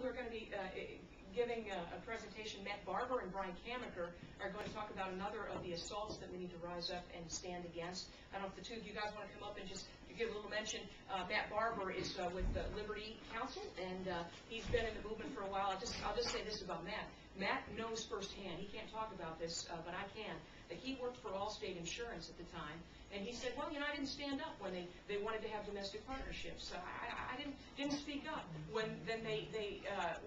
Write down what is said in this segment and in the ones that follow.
people who are going to be giving a presentation, Matt Barber and Brian Kamaker, are going to talk about another of the assaults that we need to rise up and stand against. I don't know if the two of you guys want to come up and just give a little mention. Matt Barber is with the Liberty Council, and he's been in the movement for a while. I'll just say this about Matt. Matt knows firsthand, he can't talk about this, but I can, that he worked for Allstate Insurance at the time, and he said, well, you know, I didn't stand up when they wanted to have domestic partnerships. I didn't speak up. When then they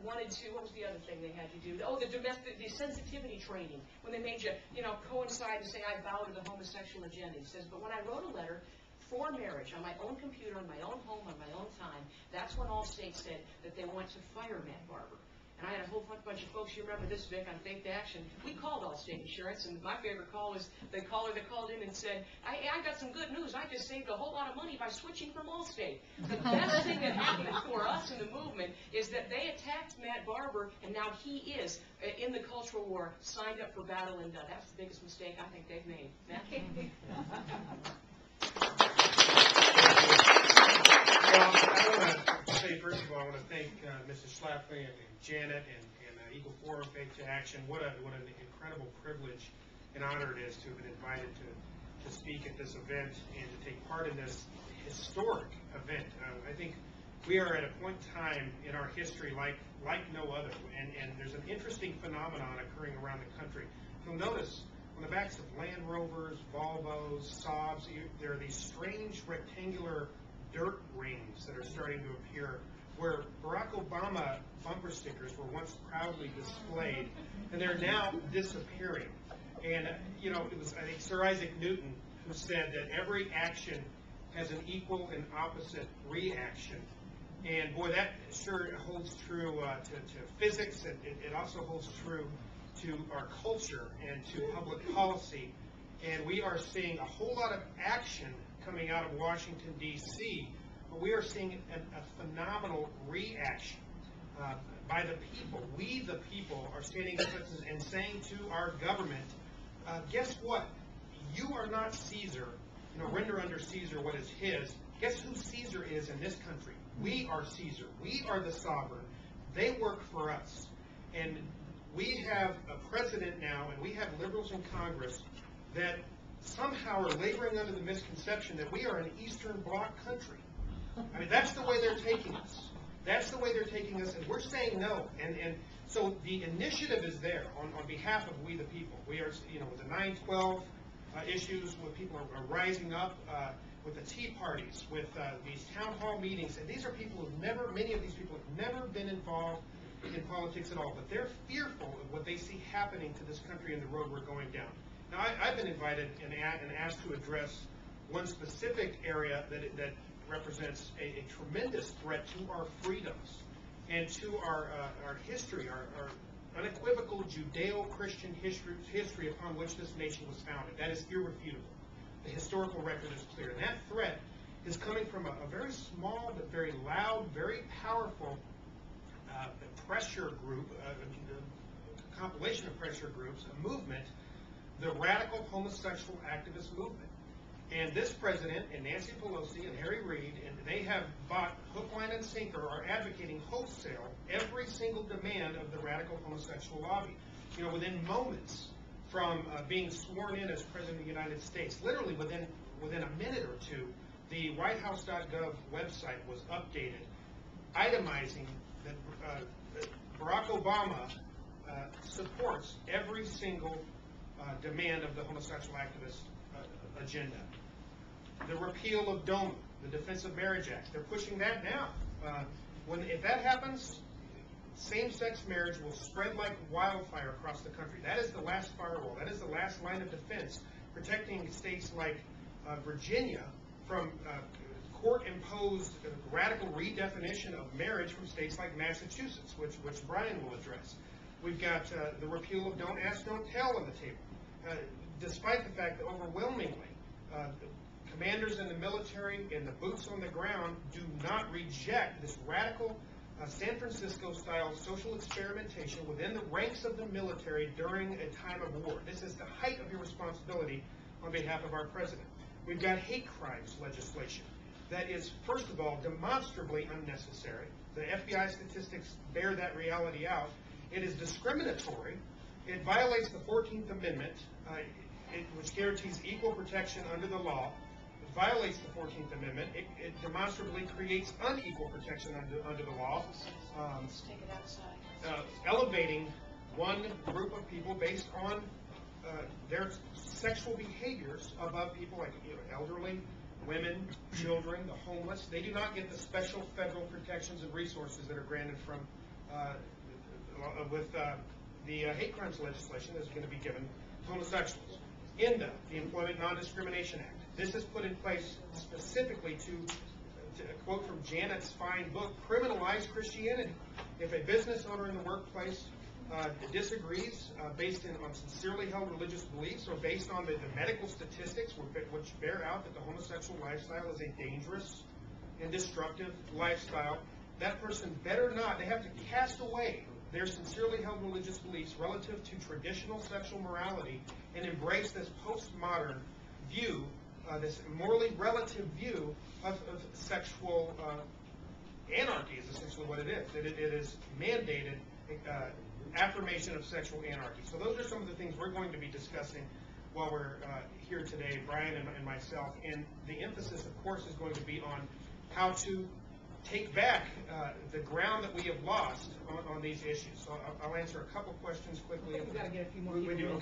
wanted to, what was the other thing they had you do? Oh, the sensitivity training, when they made you know, coincide and say, I bow to the homosexual agenda. He says, but when I wrote a letter for marriage on my own computer, in my own home, on my own time, that's when Allstate said that they want to fire Matt Barber. And I had a whole bunch of folks, you remember this, Vic, on Faked Action. We called Allstate Insurance, and my favorite call was the caller that called in and said, I got some good news. I just saved a whole lot of money by switching from Allstate. The best thing that happened for us in the movement is that they attacked Matt Barber, and now he is, in the cultural war, signed up for battle, and that's the biggest mistake I think they've made. Matt? Well, I want to say, first of all, I want to thank Mrs. Schlafly and Janet and Eagle Forum Faked Action. What an incredible privilege and honor it is to have been invited to speak at this event and to take part in this historic event. I think we are at a point in time in our history like no other, and there's an interesting phenomenon occurring around the country. You'll notice on the backs of Land Rovers, Volvos, Saabs, there are these strange rectangular dirt rings that are starting to appear where Barack Obama bumper stickers were once proudly displayed, and they're now disappearing. And, you know, it was, I think, Sir Isaac Newton who said that every action has an equal and opposite reaction. And, boy, that sure holds true to physics, and it also holds true to our culture and to public policy. And we are seeing a whole lot of action coming out of Washington, D.C., but we are seeing a phenomenal reaction by the people. We, the people, are standing up and saying to our government, guess what? You are not Caesar. You know, render unto Caesar what is his. Guess who Caesar is in this country? We are Caesar. We are the sovereign. They work for us. And we have a president now, and we have liberals in Congress that somehow are laboring under the misconception that we are an Eastern Bloc country. I mean, that's the way they're taking us. That's the way they're taking us, and we're saying no. And so the initiative is there on behalf of we the people. We are, you know, with the 9/12 issues, where people are rising up, with the Tea Parties, with these town hall meetings, and these are people who've never, many of these people have never been involved in politics at all, but they're fearful of what they see happening to this country and the road we're going down. Now, I've been invited and asked to address one specific area that represents a tremendous threat to our freedoms and to our history, our unequivocal Judeo-Christian history upon which this nation was founded. That is irrefutable. The historical record is clear. And that threat is coming from a very small but very loud, very powerful pressure group, a compilation of pressure groups, a movement, the radical homosexual activist movement. And this president and Nancy Pelosi and Harry Reid, and they have bought hook, line, and sinker, are advocating wholesale every single demand of the radical homosexual lobby. You know, within moments from being sworn in as President of the United States, literally within a minute or two, the whitehouse.gov website was updated, itemizing that Barack Obama supports every single demand of the homosexual activist agenda. The repeal of DOMA, the Defense of Marriage Act, they're pushing that now. If that happens, same-sex marriage will spread like wildfire across the country. That is the last firewall. That is the last line of defense, protecting states like Virginia from court-imposed radical redefinition of marriage from states like Massachusetts, which Brian will address. We've got the repeal of Don't Ask, Don't Tell on the table. Despite the fact that overwhelmingly commanders in the military and the boots on the ground do not reject this radical San Francisco-style social experimentation within the ranks of the military during a time of war. This is the height of your responsibility on behalf of our president. We've got hate crimes legislation that is, first of all, demonstrably unnecessary. The FBI statistics bear that reality out. It is discriminatory. It violates the 14th Amendment, which guarantees equal protection under the law. It violates the 14th Amendment. It demonstrably creates unequal protection under the law. Let's take it outside. Elevating one group of people based on their sexual behaviors above people like elderly, women, children, the homeless. They do not get the special federal protections and resources that are granted from with the hate crimes legislation that's going to be given to homosexuals. INDA, the Employment Non-Discrimination Act. This is put in place specifically to quote from Janet's fine book, criminalize Christianity. If a business owner in the workplace disagrees based on sincerely held religious beliefs or based on the medical statistics which bear out that the homosexual lifestyle is a dangerous and destructive lifestyle, that person better not, they have to cast away their sincerely held religious beliefs relative to traditional sexual morality and embrace this postmodern view, this morally relative view of sexual anarchy is essentially what it is. It is mandated affirmation of sexual anarchy. So those are some of the things we're going to be discussing while we're here today, Brian and myself. And the emphasis, of course, is going to be on how to take back the ground that we have lost on these issues. So I'll answer a couple questions quickly. We've got to get a few more We do. people.